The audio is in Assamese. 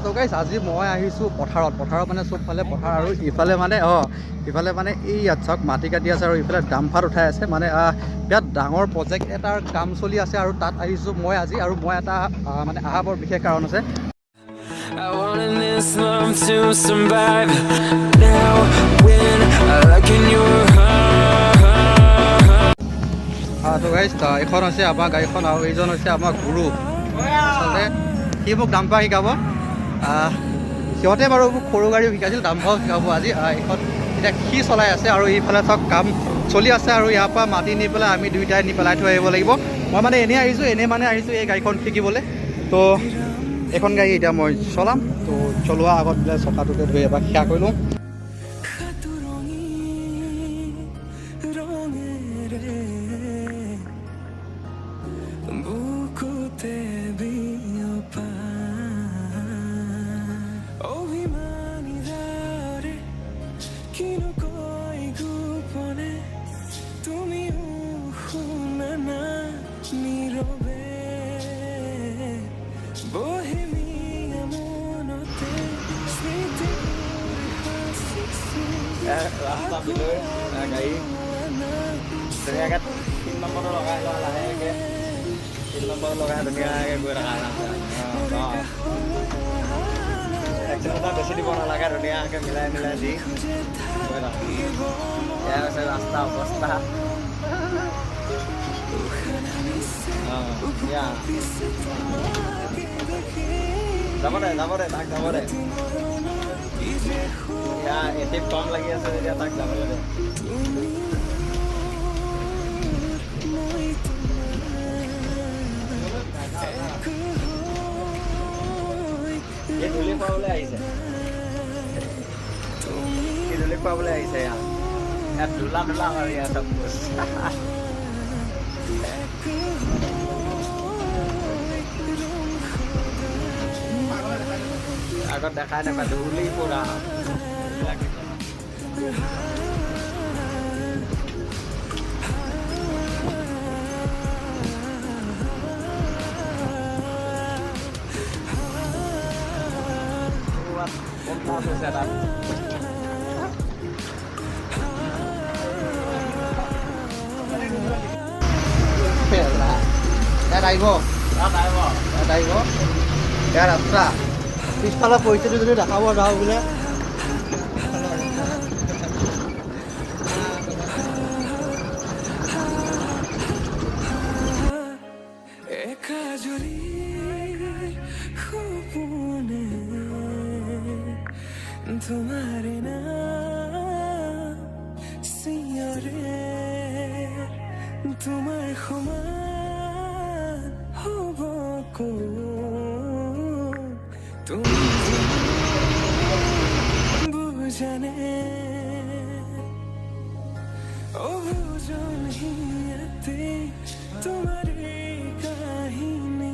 তো গাইছ আজি মই আহিছোঁ পথাৰত মানে চবফালে পথাৰ আৰু ইফালে মানে এই ইয়াত চাওক মাটি কাটি আছে আৰু ইফালে ডাম্পাৰ উঠাই আছে মানে বিৰাট ডাঙৰ প্ৰজেক্ট এটাৰ কাম চলি আছে আৰু তাত আহিছোঁ মই আজি আৰু মই এটা মানে অহা বৰ বিশেষ কাৰণ আছে। I wanted this love to survive now when I look in your heart. তো গাইছ এইখন হৈছে আমাৰ গাড়ীখন আৰু এইজন হৈছে আমাৰ গুৰু। আচলতে সি মোক ডাম্পাৰ শিকাব। সিহঁতে বাৰু মোক সৰু গাড়ীও শিকাইছিল, ডাম্পাৰো শিকাব আজি। এইখন এতিয়া সি চলাই আছে আৰু এইফালে চাওক কাম চলি আছে আৰু ইয়াৰ পৰা মাটি নি পেলাই আমি দুয়োটাই নি পেলাই থৈ আহিব লাগিব। মই মানে এনেই আহিছোঁ এই গাড়ীখন শিকিবলৈ। তো এইখন গাড়ী এতিয়া মই চলাম। তো চলোৱা আগত বোলে চকাটোকে ধুই এবাৰ সেয়া কৰি লওঁ। ৰাস্তা বিলৈ গাড়ী ধুনীয়াকৈ 3 নম্বৰ লগাই লোৱা লাহেকৈ 3 নম্বৰ লগাই ধুনীয়াকৈ গৈ থকা এক্সিলেটাৰ বেছি দিব নালাগে, ধুনীয়াকৈ মিলাই দি গৈ থকা। এয়া হৈছে ৰাস্তা অৱস্থা। যাব দে তাক যাব দে। এটি কম লাগি আছে যেতিয়া তাক যাব লাগে। এই ধূলি খুৱাবলৈ আহিছে ইয়াত ধূলা মাৰি আছে। আগত দেখাই নাপায় ধূলি পুৰা। ইয়াৰ ৰাস্তা পিছফালৰ পৰিস্থিতি যদি দেখাব যাওঁ বোলে तुम्हारे नाम सियारे तुम्हार समान हब তুমি বুজানে অবুজন হিয়াতে তোমার কাহিনী